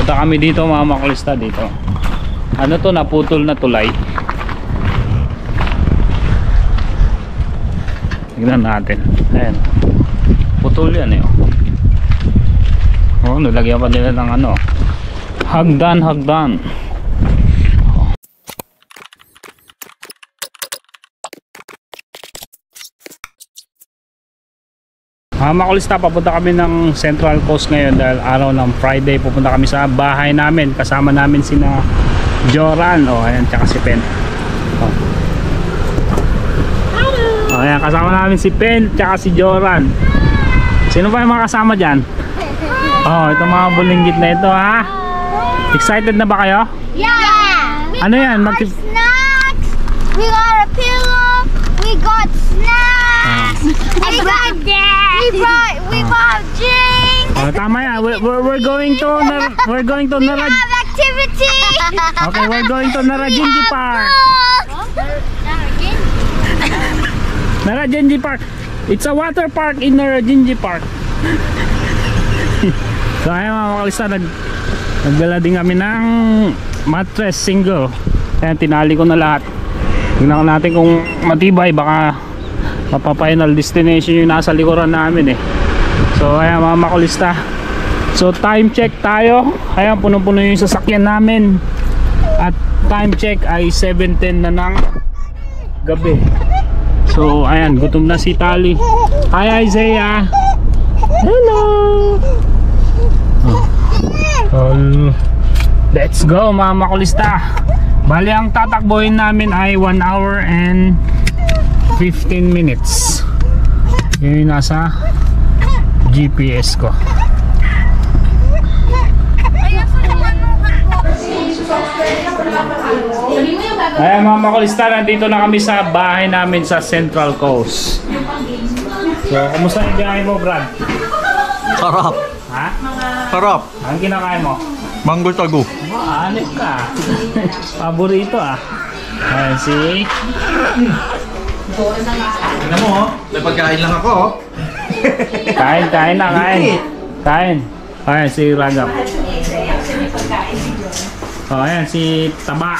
Punta kami dito mga makulista dito. Ano to, naputol na tulay. Tignan natin. Ayan. Putol yan eh. Oh, nilagyan pa nila ng ano. Hagdan. Makulista, papunta kami ng Central Coast ngayon dahil araw ng Friday. Pupunta kami sa bahay namin. Kasama namin sina Joran. Oh, ayan, tsaka si Pen. Oh, ayan, kasama namin si Pen tsaka si Joran. Sino pa yung mga kasama dyan? Oh, itong mga bulinggit na ito, ha? Excited na ba kayo? Yeah! Ano yan? Snacks! We got a pillow! We got snacks! We bought drinks! Oh, tama yan. We're going to We have activity! Okay, we're going to Narragansett Park. Narragansett Park. It's a water park in Narragansett Park. So ayun mga makulista, nagdala din kami ng mattress single. Ayan, tinali ko na lahat. Tingnan natin kung matibay, baka mapa-final destination yung nasa likuran namin eh. So ayan mga makulista, so time check tayo. Ayan, punong-puno yung sasakyan namin. At time check ay 7:10 na ng gabi. So ayan, gutom na si Tali. Hi Isaiah. Hello. Let's go mga makulista. Bali ang tatakbohin namin ay 1 hour and 15 minutes. Yun yung nasa GPS ko. Ayan mga makulista, nandito na kami sa bahay namin sa Central Coast. So, kumusta yung biyahe mo, Brad? Sarap. Ha? Sarap. Anong kinakain mo? Mango sago. Anip ka. Paborito ah. Ayan si... Tingnan mo, oh. May pagkain lang ako, oh. Kain na, kain. Kain. Ayan si Ragap. Oh, ayan si Taba.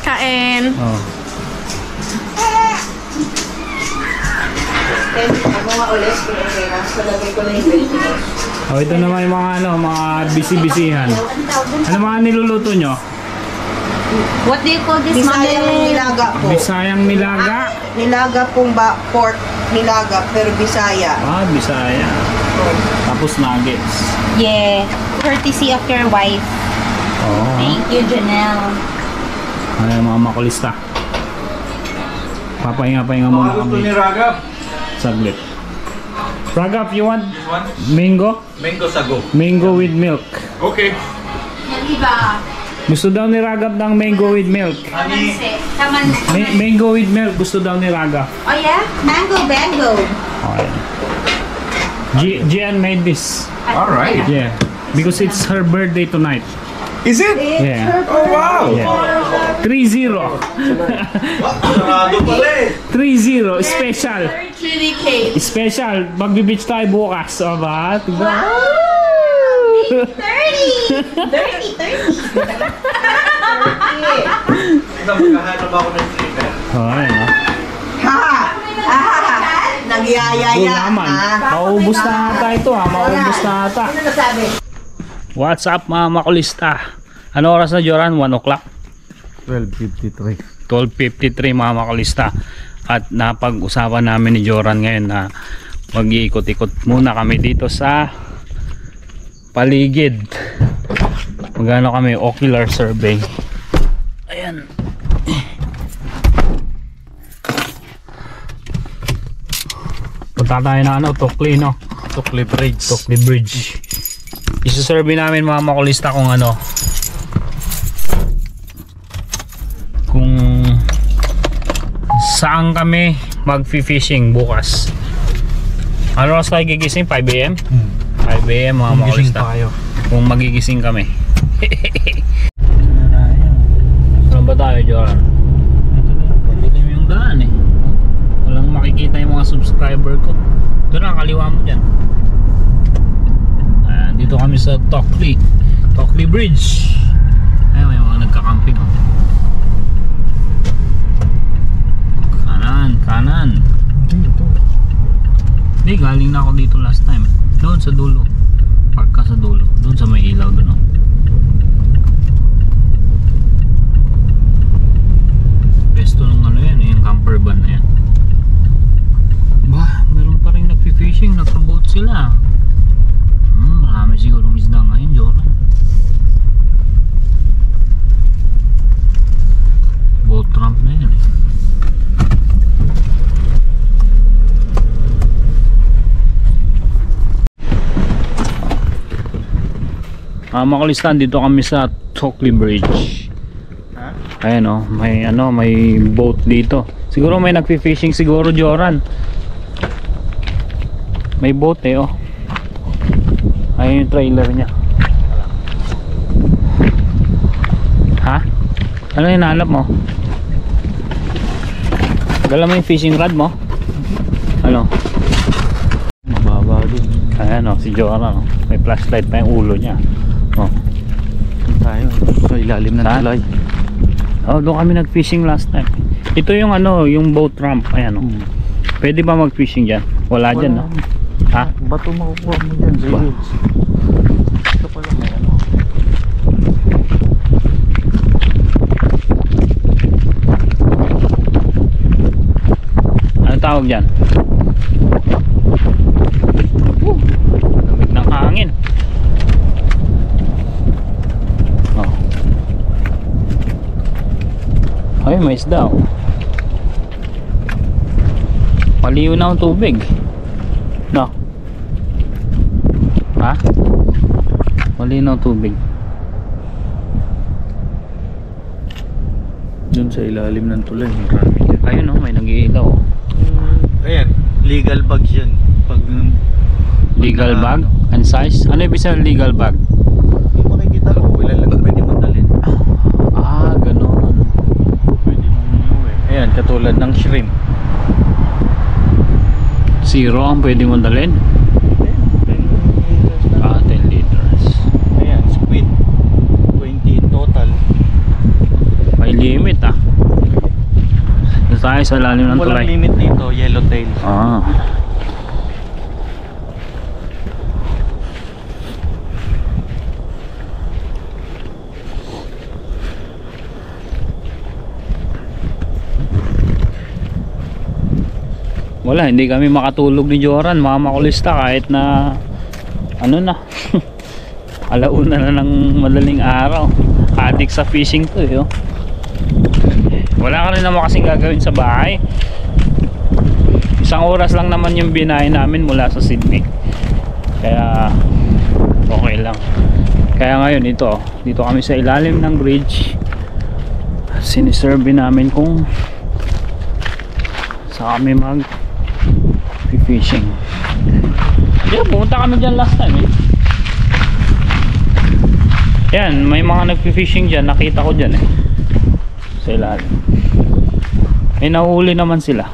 Kain. Oh. Oh, ito naman yung mga ano, mga bisi-bisihan. Ano mga niluluto nyo? What do you call this, Bisayang mother? nilaga po. Bisayang nilaga. Nilaga pong pork nilaga pero Bisaya. Ah, Bisaya. Tapos nuggets. Yeah. Courtesy of your wife. Oh. Thank you, Janelle. Ayan mga makulista. Papahinga-pahinga muna kami. Ragap? Saglit. Ragap, you want This one? mango? Mango sago. Mango with milk. Okay. Gusto daw ni Ragap ng mango with milk. Honey. Mango with milk gusto daw ni Ragap. Oh yeah? Mango bango. Okay. Gian made this. Alright. Yeah. Because it's her birthday tonight. Is it? Yeah. Oh, wow. Yeah. 3-0. Sarado pala eh. 3-0. Special. Chili cake. Special. Magbe-beach tayo bukas. O ba? Tignan. 30. Magkahanap ako ng sticker. Oh, ayan o. Nagyayaya. Gulaman. Maubos na ata ito ha. Maubos na ata. Ano nasabi? What's up mga makulista? Ano oras na, Joran? 1 o'clock? 12:53. 12:53 mga makulista. At napag-usapan namin ni Joran ngayon na mag-iikot-ikot muna kami dito sa paligid. Magano kami, ocular survey. Ayan. Punta tayo na ano, Tukli, no? Tukli Bridge. Tukli Bridge. Isa-survey namin mga makulista kung ano, kung saan kami mag-fishing bukas. Ano oras tayo gigising? 5 AM? 5 AM mga makulista. Kung magigising kami. Saan ba tayo, Joran? Padilim yung daan eh. Walang makikita yung mga subscriber ko. Ito na, kaliwa mo dyan. Dito kami sa Tukli Oakley Bridge. Ay, may mga nagkakamping. Kanan. Hindi, galing na ako dito last time. Doon sa dulo. Park ka sa dulo. Doon sa may ilaw doon. Pesto nung ano yan, yung camper van na yan. Bah, meron pa rin nagpi-fishing, nagka-boat sila. Marami sigurong isda ngayon, Joran. Boat ramp na yan eh. Makulistan, dito kami sa Oakley Bridge. Ayan oh, may boat dito. Siguro may nagfi-fishing siguro, Joran. May boat eh oh. Ayun yung trailer niya. Ha? Ano yung hinahanap mo? Dala mo yung fishing rod mo? Ano? Mababa din. Ayan oh, si Joran oh. May flashlight pa yung ulo niya. Oh. Tayo. So ilalim ng Saan? tulay. Oh, doon kami nag-fishing last time. Ito yung ano, yung boat ramp. Ayan oh. Pwede ba mag-fishing dyan? Wala dyan no? Ha? Bato makukuha mo dyan sa Ba? hills. Ito pala may ano. Ano tawag dyan? Lamig ng hangin. Oh. Ay, may isda oh. Maliw na ang tubig. No. Ha? Malinaw tubig. Doon sa ilalim ng tulay. Marami dyan. Ayun oh, may nag-iilaw oh. Ayan. Legal bags yan. Pag Legal bag and size. Ano ibig sabihin legal bag? Yung makikita mo, wala lang pwede mo dalhin. Ah, ganun. Pwede mo iuwi. Ayan, katulad ng shrimp. Zero ang pwede mo dalhin. Ah, 10 liters. Ayan, squid. 20 in total. May limit ah. Dito tayo sa lalim ng Walang tulay. limit dito, yellowtail. Ah. Wala, hindi kami makatulog ni Joran, mga makulista kahit na ano na. Alauna na ng madaling araw. Addict sa fishing to eh, oh. Wala ka rin naman kasing gagawin sa bahay. Isang oras lang naman yung binahe namin mula sa Sydney. Kaya okay lang. Kaya ngayon ito, dito kami sa ilalim ng bridge. Siniserve namin kung sa kami mag fishing. Yeah, pumunta kami dyan last time eh. Yan, may mga nagfi-fishing dyan, nakita ko dyan eh. Sa ilalim. May nahuli naman sila.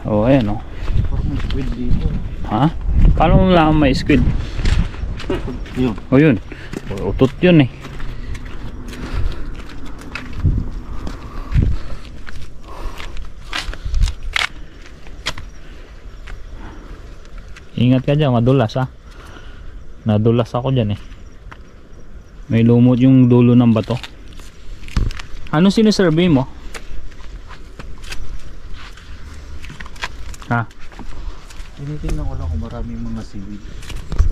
Oh, ayan oh. Parang may squid dito. Ha? Paano mo lang may squid? Yun. O yun. Utot yun eh. Ingat ka dyan, madulas ha. Nadulas ako dyan eh. May lumot yung dulo ng bato. Ano sinisurvey mo? Ha? Tinitingnan ko lang kung maraming mga seaweed.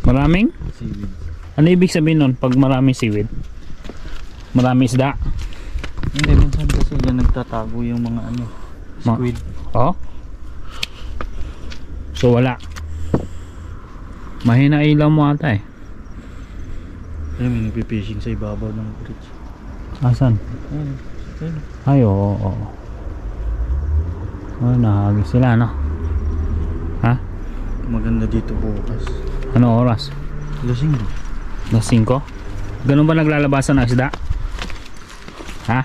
Maraming? Seaweed. Ano ibig sabihin nun pag maraming seaweed? Maraming isda? Hindi, minsan kasi yan nagtatago yung mga ano, squid. Oh? So wala. Mahina ilaw mo ata eh. Ayun, may nagpipishing sa ibabaw ng bridge. Asan? Ayun. Ayun. Ay oo. Oh, nahagis sila no? Ha? Maganda dito bukas. Ano oras? Lasing. Alas 5? Ganun ba naglalabasan ng isda? Ha?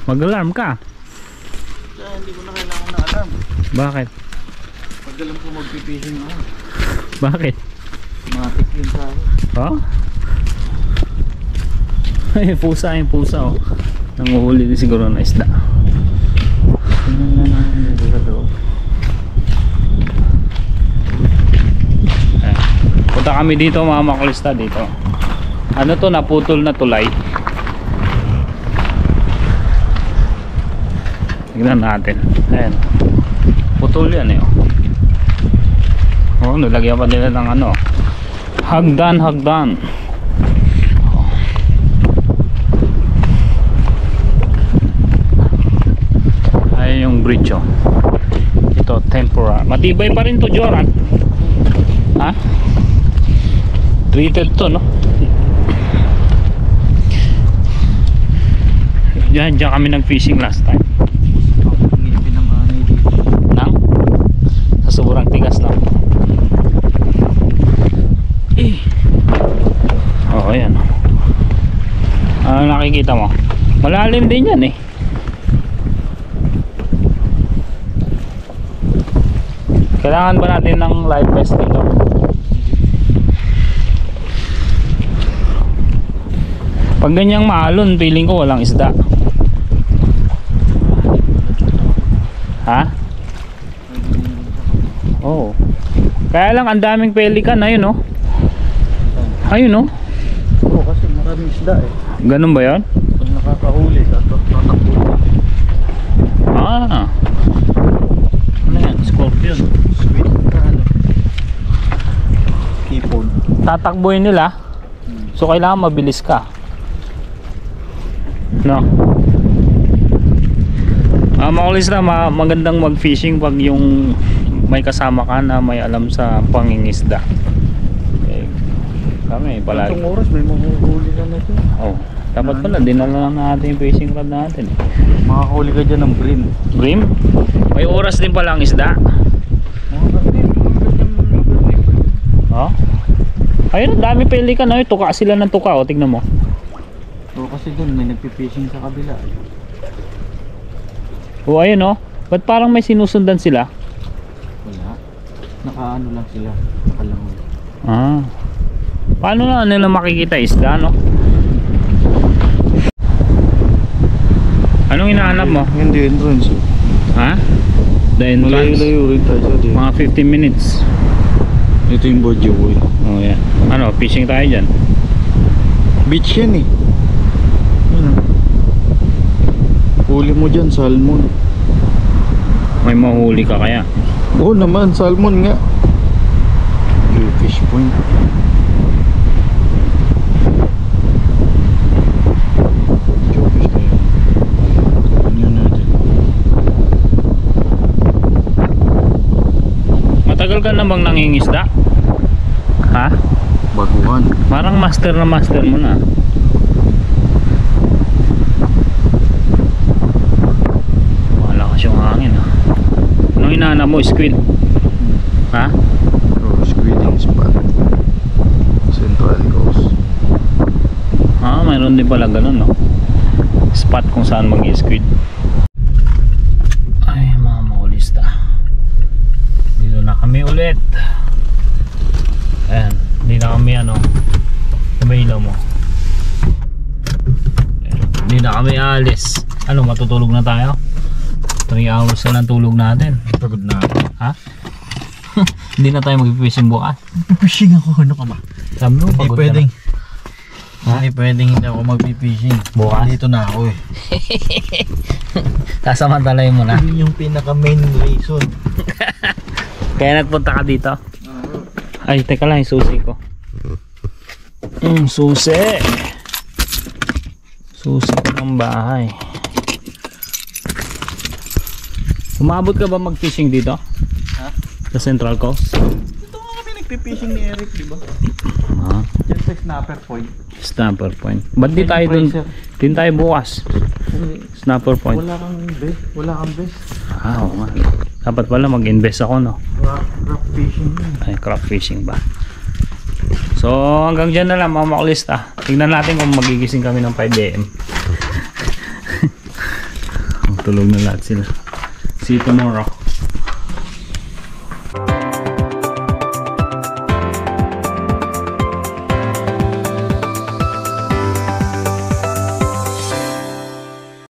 Mag-alarm ka. Hindi ko na kailangan na alam. Bakit? Pag alam ko magpipishing ako. Bakit? Matik yun sa Ha? Ay, pusa yung pusa oh. Nanguhuli din siguro na isda. Tingnan na natin dito sa loob. Punta kami dito mga makulista dito. Ano to, naputol na tulay. Tignan natin. Ayan. Putol yan eh. Oh, nilagyan pa nila ng ano. Hagdan. Ayan yung bridge oh. Ito temporary. Matibay pa rin to, Joran. Ha? Treated to, no? Diyan kami nag-fishing last time. Ang ngipin ng anay dito. Nang? Sa sobrang tigas na. Oh, ayan. Ano nakikita mo? Malalim din yan eh. Kailangan ba natin ng live vest dito? Pag ganyang maalon, feeling ko walang isda. Ha? Oo. Kaya lang ang daming pelikan. Ayun oh. Ayun oh. Oo, kasi maraming isda eh. Ganun ba yan? Pag nakakahuli, tatakbo. Ah. Ano yan? Scorpion. Sweet na ano. Kipon. Tatakbuhin nila. So kailangan mabilis ka. No. Makulis na magandang mag-fishing pag yung may kasama ka na may alam sa pangingisda. Eh, kami palagi. Itong oras may mahuhuli ka na dyan. Oh, dapat pala dinala lang natin yung fishing rod natin. Makakahuli ka dyan ng brim. Brim? May oras din pala ang isda. Oh. Ayun, dami pelikan na. Tuka sila ng tuka. O, tignan mo. Oo, kasi dun may nagpipishing sa kabila. O, ayun o. Ba't parang may sinusundan sila? Wala. Nakaano lang sila. Nakalangoy. Ah. Paano na nila makikita isda, no? Anong hinahanap mo? Hindi entrance. Ha? The entrance? Malayo-layo rin tayo sa dito. Mga 15 minutes. Ito yung Bodyo boy. Oh, yeah. Ano, fishing tayo dyan? Beach yan eh. Ano? Huli mo dyan, salmon. May mahuli ka kaya? Oo naman, salmon nga. Blue fish point. Jawfish na yan. Ano yun natin? Matagal ka na bang nangingisda? Ha? Baguhan. Parang master na master mo na. Malakas yung hangin ha. Anong hinahanap mo? Squid? Ha? Oh, squidding spot. Central Coast. Ah, mayroon din pala ganun no? Spot kung saan mag-squid. Ay mga mahulista, dito na kami ulit. Ayan, hindi na kami ano, kumailo mo. Ayan, hindi na kami alis. Ano, matutulog na tayo? 3 hours na lang tulog natin. Pagod na ako. Ha? Hindi na tayo mag-fishing bukas. Fishing ako, ano ka ba? Sabi mo, Hindi pagod pwedeng. ka na. Hindi pwedeng hindi ako mag-fishing. Bukas? Dito na ako eh. Sasamantalayin mo na. Yun yung pinaka main reason. Kaya nagpunta ka dito? Ay, teka lang, yung susi ko. Susi. Susi ko ng bahay. Umabot ka ba mag-fishing dito? Ha? Sa Central Coast? Ito nga kami nagpipishing ni Eric, di ba? Ah, Diyan sa Snapper Point. Snapper Point. Ba't di tayo dun? Din tayo bukas. Snapper Point. Wala kang best. Wala kang best. Ah, oo nga. Dapat pala mag-invest ako, no? Rock fishing yun. Ay, crop fishing ba? So, hanggang dyan na lang mga makulista. Tignan natin kung magigising kami ng 5 AM. Tulog na lahat sila. See you tomorrow.